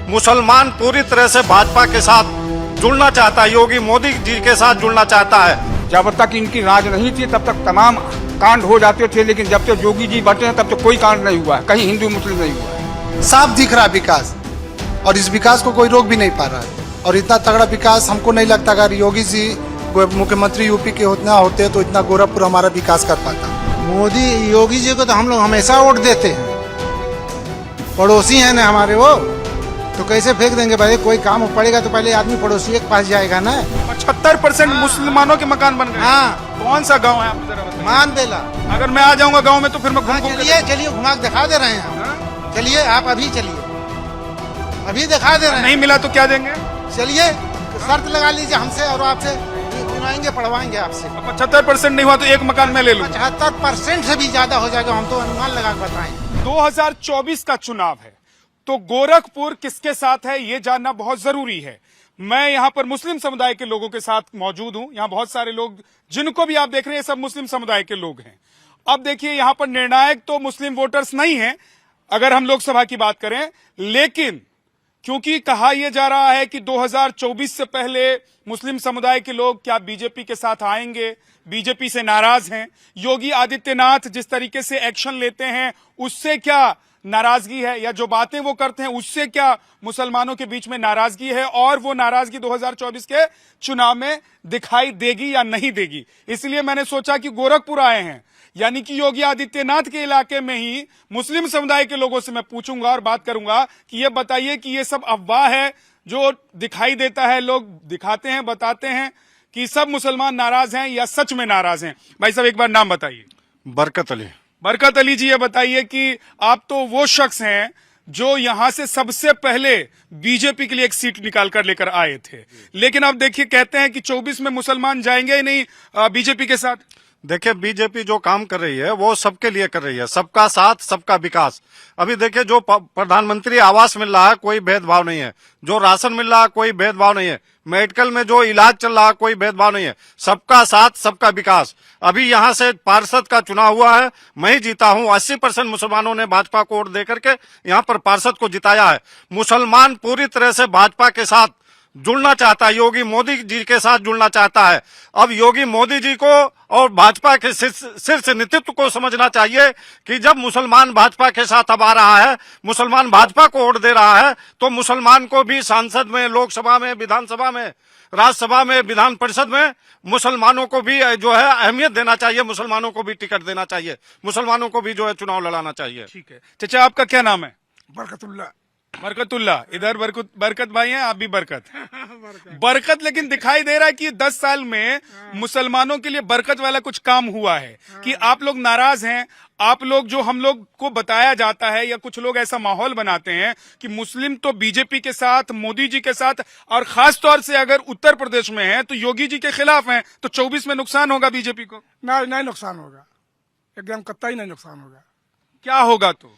मुसलमान पूरी तरह से भाजपा के साथ जुड़ना चाहता है, योगी मोदी जी के साथ जुड़ना चाहता है। जब तक इनकी राज नहीं थी तब तक तमाम कांड हो जाते थे, लेकिन जब तक योगी जी बचे हैं तब तक कोई कांड नहीं हुआ है, कहीं हिंदू मुस्लिम नहीं हुआ है। साफ दिख रहा है विकास, और इस विकास को कोई रोक भी नहीं पा रहा है। और इतना तगड़ा विकास हमको नहीं लगता अगर योगी जी मुख्यमंत्री यूपी के होते तो इतना गोरखपुर हमारा विकास कर पाता। मोदी योगी जी को तो हम लोग हमेशा वोट देते हैं, पड़ोसी हैं ना हमारे वो, तो कैसे फेंक देंगे भाई। कोई काम पड़ेगा तो पहले आदमी पड़ोसी के पास जाएगा ना। 75% मुसलमानों के मकान बन गए। हाँ, कौन सा गांव है आप जरा बताइए। मान बेला। अगर मैं आ जाऊंगा गांव में तो फिर मैं घूम घूम के चलिए घुमा के दिखा दे रहे हैं हम। चलिए आप अभी चलिए, अभी दिखा दे रहे हैं। नहीं मिला तो क्या देंगे? चलिए शर्त लगा लीजिए हमसे और आपसे, घुमाएंगे पढ़वाएंगे आपसे। 75% नहीं हुआ तो एक मकान मैं ले लूँ। 75% से भी ज्यादा हो जाएगा, हम तो अनुमान लगा के बताएं। 2024 का चुनाव है तो गोरखपुर किसके साथ है ये जानना बहुत जरूरी है। मैं यहां पर मुस्लिम समुदाय के लोगों के साथ मौजूद हूं। यहां बहुत सारे लोग जिनको भी आप देख रहे हैं सब मुस्लिम समुदाय के लोग हैं। अब देखिए यहां पर निर्णायक तो मुस्लिम वोटर्स नहीं है अगर हम लोकसभा की बात करें, लेकिन क्योंकि कहा यह जा रहा है कि 2024 से पहले मुस्लिम समुदाय के लोग क्या बीजेपी के साथ आएंगे, बीजेपी से नाराज हैं, योगी आदित्यनाथ जिस तरीके से एक्शन लेते हैं उससे क्या नाराजगी है, या जो बातें वो करते हैं उससे क्या मुसलमानों के बीच में नाराजगी है, और वो नाराजगी 2024 के चुनाव में दिखाई देगी या नहीं देगी। इसलिए मैंने सोचा कि गोरखपुर आए हैं, यानी कि योगी आदित्यनाथ के इलाके में ही मुस्लिम समुदाय के लोगों से मैं पूछूंगा और बात करूंगा कि ये बताइए कि ये सब अफवाह है जो दिखाई देता है, लोग दिखाते हैं बताते हैं कि सब मुसलमान नाराज हैं, या सच में नाराज हैं। भाई साहब एक बार नाम बताइए। बरकत अली। बरकत अली जी, ये बताइए कि आप तो वो शख्स हैं जो यहां से सबसे पहले बीजेपी के लिए एक सीट निकाल कर लेकर आए थे, लेकिन अब देखिए कहते हैं कि 24 में मुसलमान जाएंगे ही नहीं बीजेपी के साथ। देखिए बीजेपी जो काम कर रही है वो सबके लिए कर रही है, सबका साथ सबका विकास। अभी देखिए जो प्रधानमंत्री आवास मिल रहा है कोई भेदभाव नहीं है, जो राशन मिल रहा है कोई भेदभाव नहीं है, मेडिकल में जो इलाज चल रहा है कोई भेदभाव नहीं है, सबका साथ सबका विकास। अभी यहाँ से पार्षद का चुनाव हुआ है, मैं ही जीता हूँ। 80% मुसलमानों ने भाजपा को वोट देकर के यहाँ पर पार्षद को जिताया है। मुसलमान पूरी तरह से भाजपा के साथ जुड़ना चाहता है, योगी मोदी जी के साथ जुड़ना चाहता है। अब योगी मोदी जी को और भाजपा के शीर्ष नेतृत्व को समझना चाहिए कि जब मुसलमान भाजपा के साथ अब आ रहा है, मुसलमान भाजपा को वोट दे रहा है, तो मुसलमान को भी सांसद में, लोकसभा में, विधानसभा में, राज्यसभा में, विधान परिषद में मुसलमानों को भी जो है अहमियत देना चाहिए, मुसलमानों को भी टिकट देना चाहिए, मुसलमानों को भी जो है चुनाव लड़ाना चाहिए। ठीक है चाचा, आपका क्या नाम है? बरकतुल्ला। बरकतुल्ला, इधर बरकत भाई हैं, आप भी बरकत। बरकत, लेकिन दिखाई दे रहा है कि 10 साल में मुसलमानों के लिए बरकत वाला कुछ काम हुआ है कि आप लोग नाराज हैं। आप लोग जो हम लोग को बताया जाता है, या कुछ लोग ऐसा माहौल बनाते हैं कि मुस्लिम तो बीजेपी के साथ, मोदी जी के साथ, और खास तौर से अगर उत्तर प्रदेश में है तो योगी जी के खिलाफ हैं, तो 24 में नुकसान होगा बीजेपी को। नहीं नुकसान होगा, एकदम कतई नहीं नुकसान होगा। क्या होगा? तो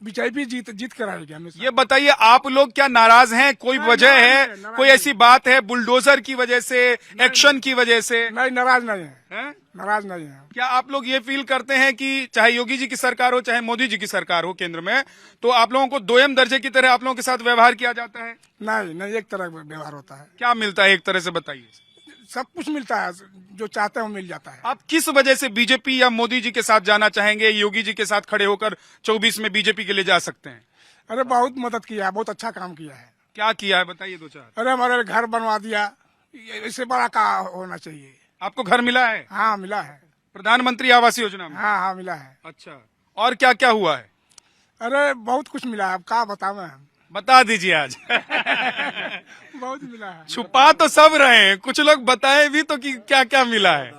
बीजेपी जीत कर आएगी हमेशा। ये बताइए आप लोग क्या नाराज हैं? कोई वजह है, कोई ऐसी बात है बुलडोजर की वजह से, एक्शन की वजह से? नहीं, नाराज नहीं है? नाराज नहीं है। क्या आप लोग ये फील करते हैं कि चाहे योगी जी की सरकार हो चाहे मोदी जी की सरकार हो केंद्र में, तो आप लोगों को दोयम दर्जे की तरह आप लोगों के साथ व्यवहार किया जाता है? नहीं, एक तरह का व्यवहार होता है। क्या मिलता है एक तरह से बताइए? सब कुछ मिलता है, जो चाहते हैं वो मिल जाता है। आप किस वजह से बीजेपी या मोदी जी के साथ जाना चाहेंगे, योगी जी के साथ खड़े होकर 24 में बीजेपी के लिए जा सकते हैं? अरे बहुत मदद किया है, बहुत अच्छा काम किया है। क्या किया है बताइए दो चार। अरे हमारे घर बनवा दिया, इससे बड़ा का होना चाहिए। आपको घर मिला है? हाँ मिला है, प्रधानमंत्री आवास योजना में। हाँ मिला है। अच्छा, और क्या क्या हुआ है? अरे बहुत कुछ मिला है, अब क्या बताऊं हम। बता दीजिए आज। बहुत मिला है। छुपा तो सब रहे हैं, कुछ लोग बताए भी तो कि क्या क्या मिला है?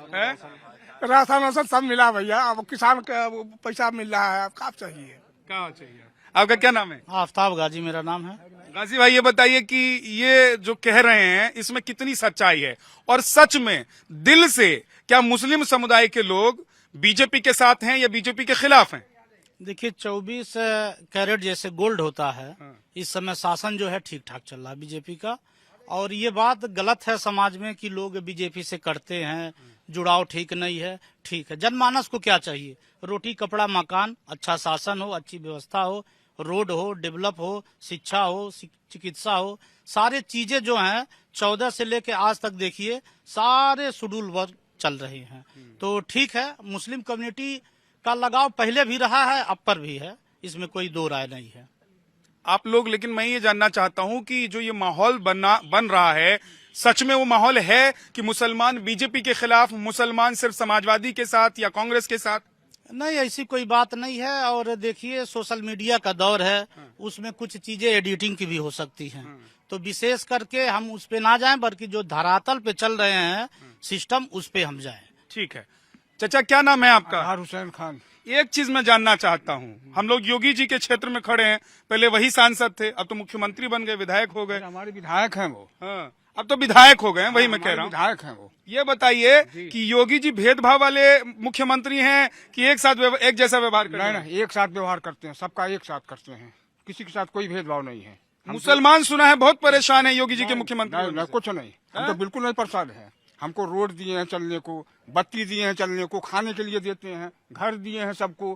राशन वाशन सब मिला भैया, अब किसान का पैसा मिल रहा है, अब क्या चाहिए। क्या चाहिए? आपका क्या नाम है? आफ्ताब गाजी मेरा नाम है। गाजी भाई, ये बताइए कि ये जो कह रहे हैं इसमें कितनी सच्चाई है, और सच में दिल से क्या मुस्लिम समुदाय के लोग बीजेपी के साथ हैं या बीजेपी के खिलाफ हैं? देखिए 24 कैरेट जैसे गोल्ड होता है, इस समय शासन जो है ठीक ठाक चल रहा है बीजेपी का, और ये बात गलत है समाज में कि लोग बीजेपी से करते हैं, जुड़ाव ठीक नहीं है। ठीक है, जनमानस को क्या चाहिए? रोटी कपड़ा मकान, अच्छा शासन हो, अच्छी व्यवस्था हो, रोड हो, डेवलप हो, शिक्षा हो, चिकित्सा हो, सारे चीजें जो हैं 14 से लेके आज तक देखिए सारे शेड्यूल वर्क चल रहे हैं। तो ठीक है, मुस्लिम कम्युनिटी का लगाव पहले भी रहा है, अब पर भी है, इसमें कोई दो राय नहीं है। आप लोग, लेकिन मैं ये जानना चाहता हूं कि जो ये माहौल बन रहा है, सच में वो माहौल है कि मुसलमान बीजेपी के खिलाफ, मुसलमान सिर्फ समाजवादी के साथ या कांग्रेस के साथ? नहीं, ऐसी कोई बात नहीं है। और देखिए सोशल मीडिया का दौर है, उसमें कुछ चीजें एडिटिंग की भी हो सकती हैं, तो विशेष करके हम उस पे ना जाएं, बल्कि जो धरातल पे चल रहे हैं सिस्टम, उस पे हम जाएं। ठीक है चाचा, क्या नाम है आपका? अजहर हुसैन खान। एक चीज मैं जानना चाहता हूं, हम लोग योगी जी के क्षेत्र में खड़े हैं, पहले वही सांसद थे, अब तो मुख्यमंत्री बन गए, विधायक हो गए। हमारे विधायक हैं वो। हाँ, अब तो विधायक हो गए हैं, वही मैं कह रहा हूँ। विधायक हैं वो। ये बताइए कि योगी जी भेदभाव वाले मुख्यमंत्री हैं कि एक जैसा व्यवहार करते हैं? नहीं, एक साथ व्यवहार करते हैं, सबका एक साथ करते हैं, किसी के साथ कोई भेदभाव नहीं है। मुसलमान सुना है बहुत परेशान है योगी जी के मुख्यमंत्री। नहीं, कुछ नहीं, हम तो बिल्कुल नहीं परेशान है। हमको रोड दिए हैं चलने को, बत्ती दिए हैं चलने को, खाने के लिए देते हैं, घर दिए हैं सबको।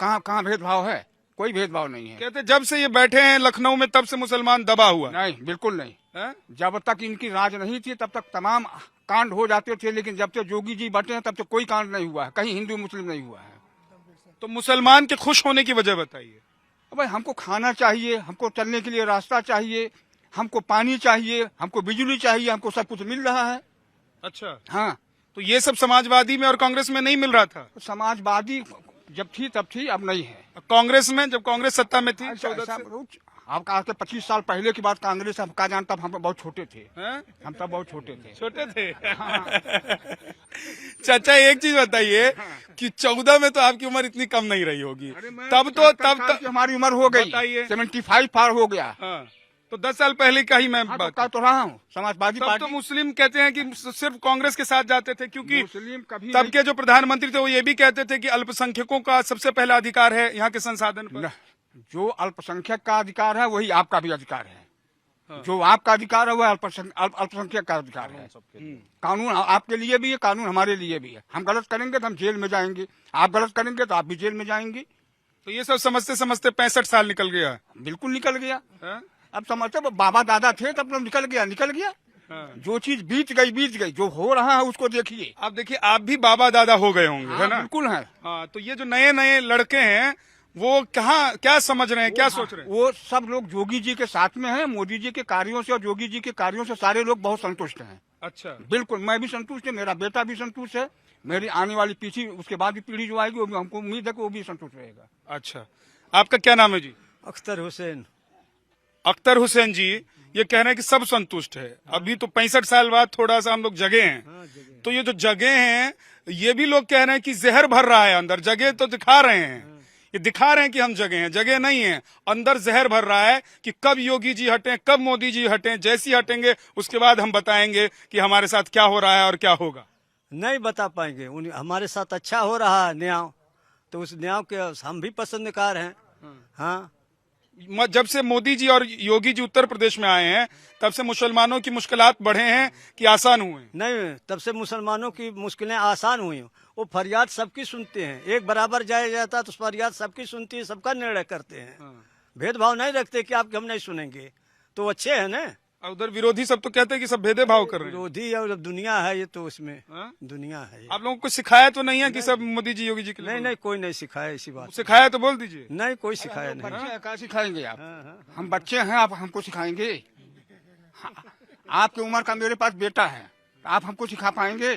कहाँ भेदभाव है? कोई भेदभाव नहीं है। कहते जब से ये बैठे हैं लखनऊ में तब से मुसलमान दबा हुआ। नहीं, बिल्कुल नहीं। है? जब तक इनकी राज नहीं थी तब तक तमाम कांड हो जाते थे, लेकिन जब से योगी जी बैठे हैं तब से कोई कांड नहीं हुआ है, कहीं हिंदू मुस्लिम नहीं हुआ है। तो मुसलमान के खुश होने की वजह बताइए। भाई, हमको खाना चाहिए, हमको चलने के लिए रास्ता चाहिए, हमको पानी चाहिए, हमको बिजली चाहिए, हमको सब कुछ मिल रहा है। अच्छा, हाँ, तो ये सब समाजवादी में और कांग्रेस में नहीं मिल रहा था? समाजवादी जब थी तब थी, अब नहीं है। कांग्रेस में, जब कांग्रेस सत्ता में थी 14 से? आपका आज से 25 साल पहले की बात, कांग्रेस हम का जानता, हम बहुत छोटे थे। हैं? हम तब बहुत छोटे थे। छोटे थे। चाचा एक चीज बताइए कि 14 में तो आपकी उम्र इतनी कम नहीं रही होगी, तब हमारी उम्र हो गई, बताइए। 75 पार हो गया। हाँ, तो 10 साल पहले का ही मैं बात तो रहा हूँ। समाजवादी तब तो पार्टी, मुस्लिम कहते हैं कि सिर्फ कांग्रेस के साथ जाते थे, क्योंकि मुस्लिम कभी तब के जो प्रधानमंत्री थे वो ये भी कहते थे कि अल्पसंख्यकों का सबसे पहला अधिकार है यहाँ के संसाधन पर। जो अल्पसंख्यक का अधिकार है वही आपका भी अधिकार है। जो आपका अधिकार है वह अल्पसंख्यक का अधिकार है। कानून आपके लिए भी है, कानून हमारे लिए भी है। हम गलत करेंगे तो हम जेल में जाएंगे, आप गलत करेंगे तो आप भी जेल में जाएंगे। तो ये सब समझते समझते 65 साल निकल गया। बिल्कुल निकल गया। हाँ? अब समझते बाबा दादा थे तब तो निकल गया। हाँ। जो चीज बीत गई, जो हो रहा है उसको देखिए। आप देखिए, आप भी बाबा दादा हो गए होंगे, है ना? बिल्कुल है। हाँ, तो ये जो नए नए लड़के हैं वो क्या समझ रहे हैं, क्या सोच रहे हैं? वो सब लोग योगी जी के साथ में हैं। मोदी जी के कार्यों से और योगी जी के कार्यों से सारे लोग बहुत संतुष्ट हैं। अच्छा, बिल्कुल, मैं भी संतुष्ट है, मेरा बेटा भी संतुष्ट है, मेरी आने वाली पीछी उसके बाद की पीढ़ी जो आएगी वो भी, हमको उम्मीद है कि वो भी संतुष्ट रहेगा। अच्छा, आपका क्या नाम है जी? अख्तर हुसैन। अख्तर हुसैन जी, ये कह रहे हैं कि सब संतुष्ट है। अभी तो 65 साल बाद थोड़ा सा हम लोग जगे हैं। तो ये जो जगे हैं, ये भी लोग कह रहे हैं कि जहर भर रहा है अंदर। जगे तो दिखा रहे हैं, ये दिखा रहे हैं कि हम जगे हैं, जगे नहीं है, अंदर जहर भर रहा है कि कब योगी जी हटें, कब मोदी जी हटें। जैसी हटेंगे उसके बाद हम बताएंगे कि हमारे साथ क्या हो रहा है और क्या होगा। नहीं बता पाएंगे। हमारे साथ अच्छा हो रहा है न्याय, तो उस न्याय के हम भी पसंदकार हैं। हाँ, जब से मोदी जी और योगी जी उत्तर प्रदेश में आए हैं तब से मुसलमानों की मुश्किलात बढ़े हैं कि आसान हुए? नहीं, तब से मुसलमानों की मुश्किलें आसान हुई। वो फरियाद सबकी सुनते हैं, एक बराबर जाया जाता तो फरियाद सबकी सुनती है, सबका निर्णय करते हैं। भेदभाव नहीं रखते कि आपके हम नहीं सुनेंगे, तो अच्छे है ना। उधर विरोधी सब तो कहते हैं कि सब भेदभाव कर रहे हैं। विरोधी और दुनिया है ये, तो उसमें हाँ? दुनिया है ये। आप लोगों को सिखाया तो नहीं है कि सब मोदी जी योगी जी के लिए? नहीं, कोई नहीं सिखाया इसी बात। सिखाया तो बोल दीजिए। नहीं, कोई सिखाया नहीं। बच्चे हैं, क्या सिखाएंगे आप? हम बच्चे हैं, आप हमको सिखाएंगे? आपकी उम्र का मेरे पास बेटा है, आप हमको सिखा पाएंगे?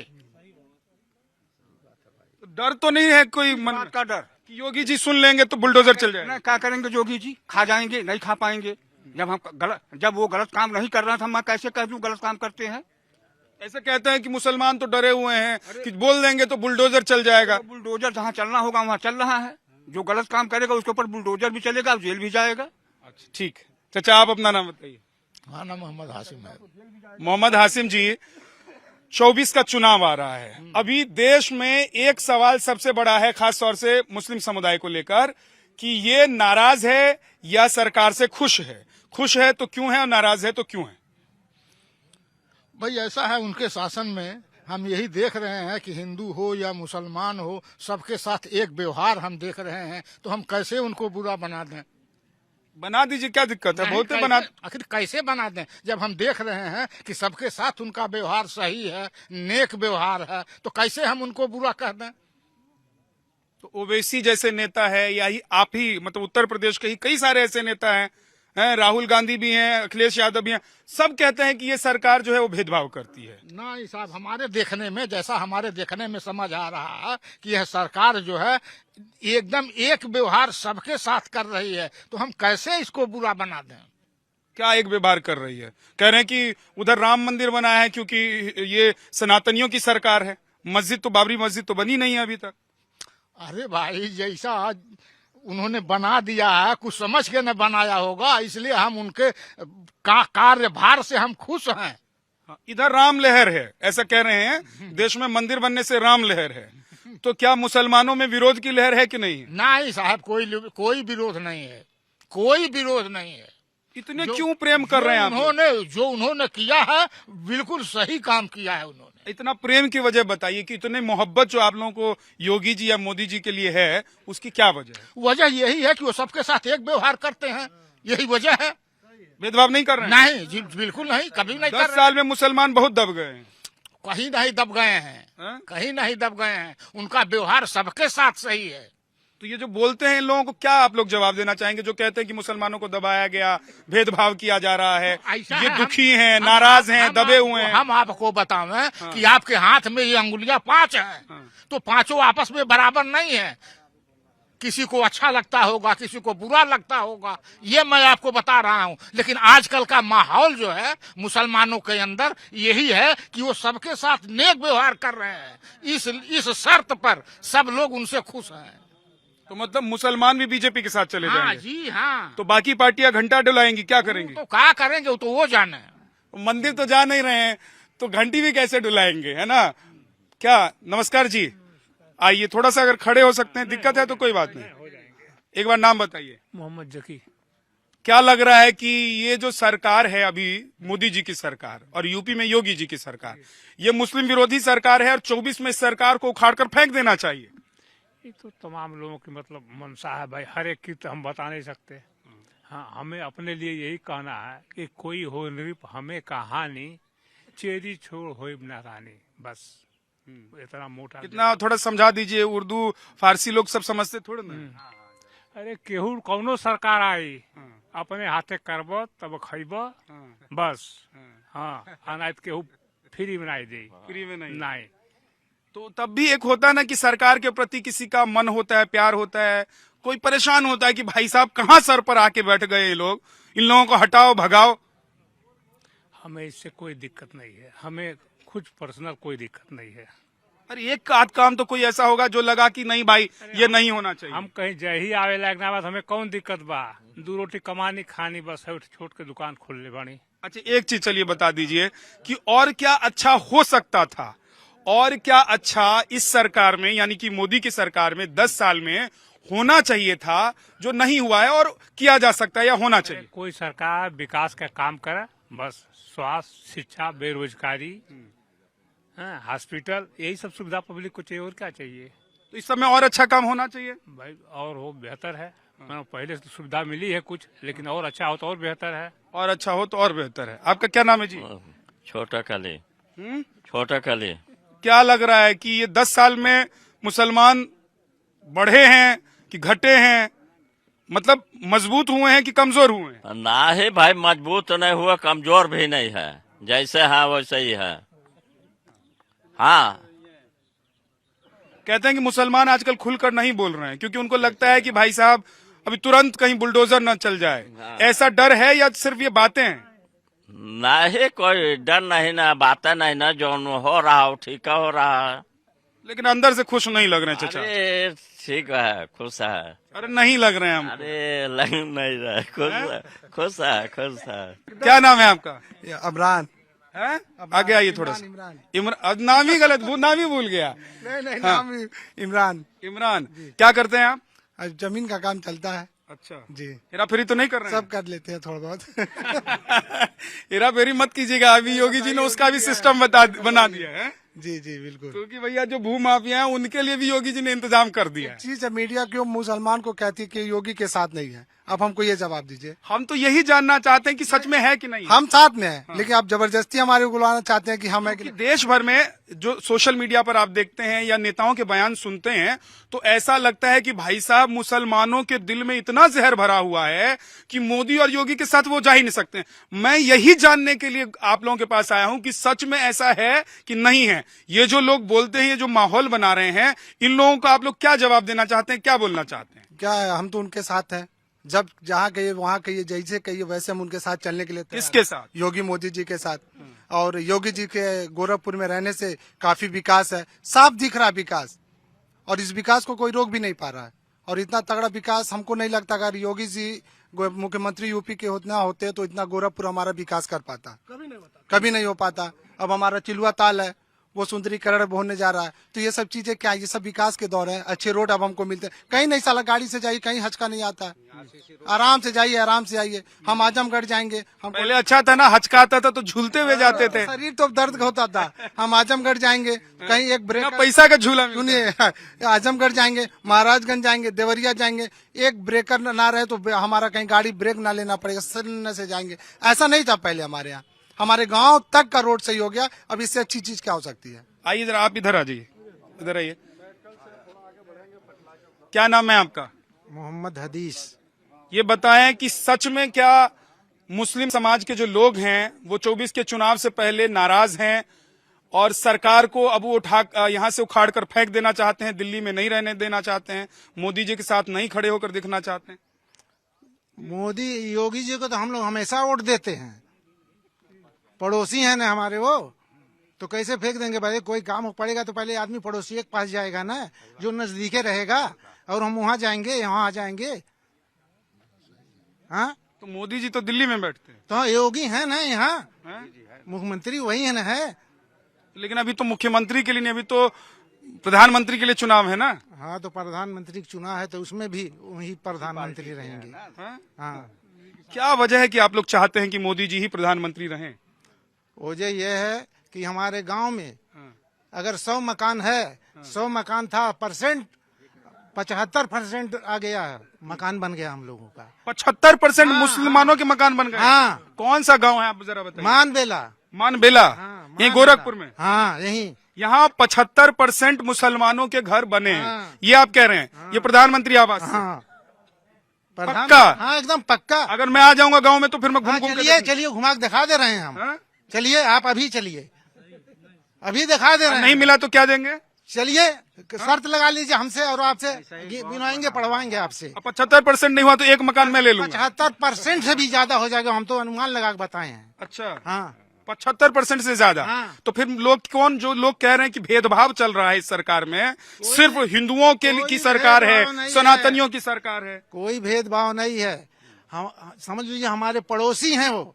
डर तो नहीं है कोई मन बात का डर कि योगी जी सुन लेंगे तो बुलडोजर चल जाएगा? नहीं, क्या करेंगे योगी जी? खा जाएंगे? नहीं खा पाएंगे। जब वो गलत काम नहीं कर रहा था, मैं कैसे कह दूं गलत काम करते हैं? ऐसे कहते हैं कि मुसलमान तो डरे हुए हैं कि बोल देंगे तो बुलडोजर चल जाएगा। बुलडोजर जहाँ चलना होगा वहाँ चल रहा है। जो गलत काम करेगा उसके ऊपर बुलडोजर भी चलेगा, जेल भी जाएगा। अच्छा, ठीक है चाचा, आप अपना नाम बताइए। हाँ, नाम मोहम्मद हाशिम है। मोहम्मद हाशिम जी, 24 का चुनाव आ रहा है। अभी देश में एक सवाल सबसे बड़ा है, खास तौर से मुस्लिम समुदाय को लेकर, कि ये नाराज है या सरकार से खुश है। खुश है तो क्यों है और नाराज है तो क्यों है? भाई ऐसा है, उनके शासन में हम यही देख रहे हैं कि हिंदू हो या मुसलमान हो, सबके साथ एक व्यवहार हम देख रहे हैं, तो हम कैसे उनको बुरा बना दें? बना दीजिए, क्या दिक्कत है, नहीं, बोलते कैसे- बना। आखिर कैसे बना दें जब हम देख रहे हैं कि सबके साथ उनका व्यवहार सही है, नेक व्यवहार है, तो कैसे हम उनको बुरा कह दें? तो ओवैसी जैसे नेता है या ही आप ही, मतलब उत्तर प्रदेश के ही कई सारे ऐसे नेता हैं, राहुल गांधी भी हैं, अखिलेश यादव भी हैं, सब कहते हैं कि ये सरकार जो है वो भेदभाव करती है। नहीं साहब, हमारे देखने में, जैसा हमारे देखने में समझ आ रहा है कि यह सरकार जो है एकदम एक व्यवहार सबके साथ कर रही है, तो हम कैसे इसको बुरा बना दें? क्या एक व्यवहार कर रही है? कह रहे हैं कि उधर राम मंदिर बना है क्योंकि ये सनातनियों की सरकार है, मस्जिद तो, बाबरी मस्जिद तो बनी नहीं है अभी तक। अरे भाई, जैसा उन्होंने बना दिया है, कुछ समझ के न बनाया होगा, इसलिए हम उनके कार्यभार से हम खुश हैं। इधर राम लहर है, ऐसा कह रहे हैं, देश में मंदिर बनने से राम लहर है, तो क्या मुसलमानों में विरोध की लहर है कि नहीं? नहीं साहब, कोई विरोध नहीं है, कोई विरोध नहीं है। इतने क्यों प्रेम कर रहे हैं आप लोग? जो उन्होंने किया है बिल्कुल सही काम किया है उन्होंने। इतना प्रेम की वजह बताइए कि इतने मोहब्बत जो आप लोगों को योगी जी या मोदी जी के लिए है, उसकी क्या वजह है? वजह यही है कि वो सबके साथ एक व्यवहार करते हैं, यही वजह है। भेदभाव नहीं कर रहे हैं? नहीं जी, बिल्कुल नहीं, कभी नहीं कर 10 रहे। साल में मुसलमान बहुत दब गए हैं। कहीं नहीं दब गए हैं, हाँ? कहीं नहीं दब गए हैं, उनका व्यवहार सबके साथ सही है। तो ये जो बोलते हैं इन लोगों को क्या आप लोग जवाब देना चाहेंगे, जो कहते हैं कि मुसलमानों को दबाया गया, भेदभाव किया जा रहा है, ऐसा ये है, दुखी हैं, नाराज हैं, दबे हुए हैं? हम आपको बतावें कि आपके हाथ में ये अंगुलियां 5 हैं, तो पांचों आपस में बराबर नहीं है। किसी को अच्छा लगता होगा, किसी को बुरा लगता होगा, ये मैं आपको बता रहा हूँ। लेकिन आजकल का माहौल जो है मुसलमानों के अंदर यही है कि वो सबके साथ नेक व्यवहार कर रहे हैं। इस शर्त पर सब लोग उनसे खुश हैं। तो मतलब मुसलमान भी बीजेपी के साथ चले हाँ जाएंगे? जी हाँ। तो बाकी पार्टियां घंटा डुलाएंगी, क्या करेंगी? तो क्या करेंगे, वो तो वो जाने। मंदिर तो जा नहीं रहे हैं, तो घंटी भी कैसे डुलाएंगे, है ना? क्या, नमस्कार जी, आइए, थोड़ा सा अगर खड़े हो सकते हैं, दिक्कत है तो कोई बात नहीं। एक बार नाम बताइए। मोहम्मद जकी। क्या लग रहा है कि ये जो सरकार है अभी, मोदी जी की सरकार और यूपी में योगी जी की सरकार, ये मुस्लिम विरोधी सरकार है और 24 में इस सरकार को उखाड़कर फेंक देना चाहिए? ये तो तमाम लोगों की मतलब मनसा है भाई, हर एक की तो हम बता नहीं सकते। हाँ, हमें अपने लिए यही कहना है कि कोई हो नृप हमें कहानी, चेरी छोड़ हो नारानी, बस इतना मोटा। कितना, थोड़ा समझा दीजिए, उर्दू फारसी लोग सब समझते थोड़े ना। अरे केहू कौनो सरकार आई, अपने हाथे करब तब खैब, बस। हाँ, अनाज केहू फ्री बनाई दे, फ्री में नहीं। नहीं। तो तब भी एक होता है ना कि सरकार के प्रति किसी का मन होता है, प्यार होता है, कोई परेशान होता है कि भाई साहब कहाँ सर पर आके बैठ गए ये लोग, इन लोगों को हटाओ, भगाओ। हमें इससे कोई दिक्कत नहीं है, हमें कुछ पर्सनल कोई दिक्कत नहीं है। अरे एक आध काम तो कोई ऐसा होगा जो लगा कि नहीं भाई ये नहीं होना चाहिए। हम कहीं जय ही आवे लगना बात, हमें कौन दिक्कत बा, 2 रोटी कमानी खानी, बस है छोट के दुकान खोल ले बानी। अच्छा, एक चीज चलिए बता दीजिए कि और क्या अच्छा हो सकता था, और क्या अच्छा इस सरकार में, यानी कि मोदी की सरकार में 10 साल में होना चाहिए था जो नहीं हुआ है और किया जा सकता है या होना चाहिए? कोई सरकार विकास का काम करे, बस स्वास्थ्य, शिक्षा, बेरोजगारी, हॉस्पिटल, यही सब सुविधा पब्लिक को चाहिए, और क्या चाहिए? तो इस सब में और अच्छा काम होना चाहिए भाई, और हो बेहतर है। पहले तो सुविधा मिली है कुछ, लेकिन और अच्छा हो तो और बेहतर है। और अच्छा हो तो और बेहतर है। आपका क्या नाम है जी? छोटा काली। छोटा काली। क्या लग रहा है कि ये 10 साल में मुसलमान बढ़े हैं कि घटे हैं, मतलब मजबूत हुए हैं कि कमजोर हुए हैं? ना ही भाई, मजबूत नहीं हुआ, कमजोर भी नहीं है, जैसे है वैसे ही है। हाँ, कहते हैं कि मुसलमान आजकल खुलकर नहीं बोल रहे हैं क्योंकि उनको लगता है कि भाई साहब अभी तुरंत कहीं बुलडोजर न चल जाए। ऐसा डर है या सिर्फ ये बातें हैं? नहीं, कोई डर नहीं ना, बातें नहीं ना, जो हो रहा हो ठीक हो रहा है। लेकिन अंदर से खुश नहीं लग रहे हैं चाचा। अरे ठीक है, खुश है। अरे नहीं लग रहे हैं हम। अरे लग नहीं रहा, खुश है, खुश है, खुश है। क्या नाम है आपका? अमरान। है? आगे आइए थोड़ा सा। इमरान, नाम ही गलत, नाम ही भूल गया। नहीं, नाम इमरान। इमरान, क्या करते हैं आप? जमीन का काम चलता है। अच्छा जी, हेरा फेरी तो नहीं कर रहे हैं? सब कर लेते हैं थोड़ा बहुत। हेरा फेरी मत कीजिएगा, अभी योगी जी ने उसका भी सिस्टम बना दिया है। जी जी बिल्कुल। क्योंकि भैया जो भू माफिया है उनके लिए भी योगी जी ने इंतजाम कर दिया है। चीज है, मीडिया क्यों मुसलमान को कहती है कि योगी के साथ नहीं है? अब हमको ये जवाब दीजिए। हम तो यही जानना चाहते हैं कि सच में है कि नहीं है। हम साथ में हैं, लेकिन आप जबरदस्ती हमारे को बुलाना चाहते हैं कि हम है कि कि देश भर में जो सोशल मीडिया पर आप देखते हैं या नेताओं के बयान सुनते हैं तो ऐसा लगता है कि भाई साहब मुसलमानों के दिल में इतना जहर भरा हुआ है कि मोदी और योगी के साथ वो जा ही नहीं सकते। मैं यही जानने के लिए आप लोगों के पास आया हूं कि सच में ऐसा है कि नहीं है। ये जो लोग बोलते हैं, ये जो माहौल बना रहे हैं, इन लोगों को आप लोग क्या जवाब देना चाहते हैं, क्या बोलना चाहते हैं? क्या है, हम तो उनके साथ हैं। जब जहाँ कहिए वहाँ कहिए, जैसे कहिए वैसे हम उनके साथ चलने के लिए तैयार हैं। किसके साथ? योगी मोदी जी के साथ। और योगी जी के गोरखपुर में रहने से काफी विकास है, साफ दिख रहा विकास, और इस विकास को कोई रोक भी नहीं पा रहा है। और इतना तगड़ा विकास हमको नहीं लगता अगर योगी जी मुख्यमंत्री यूपी के होते तो इतना गोरखपुर हमारा विकास कर पाता। कभी नहीं हो पाता। अब हमारा चिलुआ ताल है, वो सुंदरीकरण होने जा रहा है। तो ये सब चीजें क्या, ये सब विकास के दौर है। अच्छे रोड अब हमको मिलते हैं, कहीं नहीं साला गाड़ी से जाइए, कहीं हचका नहीं आता है। आराम से जाइए, आराम से आइए। हम आजमगढ़ जाएंगे, हम पहले अच्छा था ना, हचका आता था तो झूलते हुए जाते थे। शरीर तो दर्द होता था। हम आजमगढ़ जाएंगे, कहीं एक ब्रेक पैसा का झूला मिलता सुनिए, आजमगढ़ जाएंगे, महाराजगंज जाएंगे, देवरिया जाएंगे, एक ब्रेकर ना रहे तो हमारा कहीं गाड़ी ब्रेक ना लेना पड़ेगा, सन्न से जाएंगे। ऐसा नहीं था पहले हमारे यहाँ। हमारे गांव तक का रोड सही हो गया। अब इससे अच्छी चीज क्या हो सकती है? आइए इधर, आप इधर आ जाइए, इधर आइए। क्या नाम है आपका? मोहम्मद हदीस। ये बताएं कि सच में क्या मुस्लिम समाज के जो लोग हैं वो 24 के चुनाव से पहले नाराज हैं और सरकार को अब वो उठा यहाँ से उखाड़ कर फेंक देना चाहते हैं, दिल्ली में नहीं रहने देना चाहते हैं, मोदी जी के साथ नहीं खड़े होकर दिखना चाहते हैं? मोदी योगी जी को तो हम लोग हमेशा वोट देते हैं, पड़ोसी हैं ना हमारे वो, तो कैसे फेंक देंगे भाई? कोई काम पड़ेगा तो पहले आदमी पड़ोसी के पास जाएगा ना, जो नजदीके रहेगा, और हम वहाँ जाएंगे, यहाँ आ जाएंगे। हाँ, तो मोदी जी तो दिल्ली में बैठते हैं, तो योगी है ना यहाँ, मुख्यमंत्री वही है ना है। लेकिन अभी तो मुख्यमंत्री के लिए नहीं, अभी तो प्रधानमंत्री के लिए चुनाव है ना। हाँ, तो प्रधानमंत्री का चुनाव है तो उसमें भी वही प्रधानमंत्री रहेंगे। हाँ, क्या वजह है कि आप लोग चाहते हैं कि मोदी जी ही प्रधानमंत्री रहें? वजह यह है कि हमारे गांव में अगर 100 मकान है, 100 मकान था, 75% आ गया है, मकान बन गया हम लोगों का। 75% मुसलमानों के मकान बन गए। हाँ। कौन सा गांव है आप जरा बताइए? मानबेला। मानबेला। ये गोरखपुर में? हाँ, यही। यहाँ 75% मुसलमानों के घर बने हैं, ये आप कह रहे हैं? ये प्रधानमंत्री आवास से? हाँ, पक्का? हाँ, एकदम पक्का। अगर मैं आ जाऊंगा गांव में तो फिर मैं घूम घूम चलिए चलिए, घुमा के दिखा दे रहे हैं हम। हाँ? चलिए, आप अभी चलिए, अभी दिखा दे रहे हैं। नहीं मिला तो क्या देंगे? चलिए, शर्त लगा लीजिए हमसे और आपसे, गिनवाएंगे, पढ़वाएंगे आपसे। 75% नहीं हुआ तो एक मकान मैं ले लूंगा। 75% से भी ज्यादा हो जाएगा, हम तो अनुमान लगा के बताए हैं। अच्छा, हाँ, 75% से ज्यादा। हाँ। तो फिर जो लोग कह रहे हैं कि भेदभाव चल रहा है इस सरकार में, सिर्फ हिंदुओं की सरकार है, सनातनियों की सरकार है? कोई भेदभाव नहीं है। हम समझ लीजिए हमारे पड़ोसी हैं वो।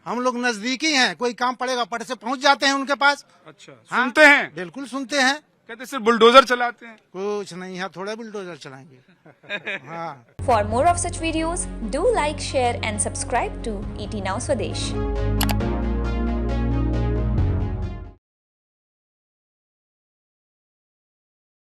हम लोग नजदीकी हैं, कोई काम पड़ेगा पट से पहुंच जाते हैं उनके पास। अच्छा, हाँ, सुनते हैं? बिल्कुल सुनते हैं। कहते सिर्फ बुलडोजर चलाते हैं? कुछ नहीं, यहाँ थोड़ा बुलडोजर चलाएंगे। हाँ। For more of such videos, do like, share and subscribe to ET Now Swadesh.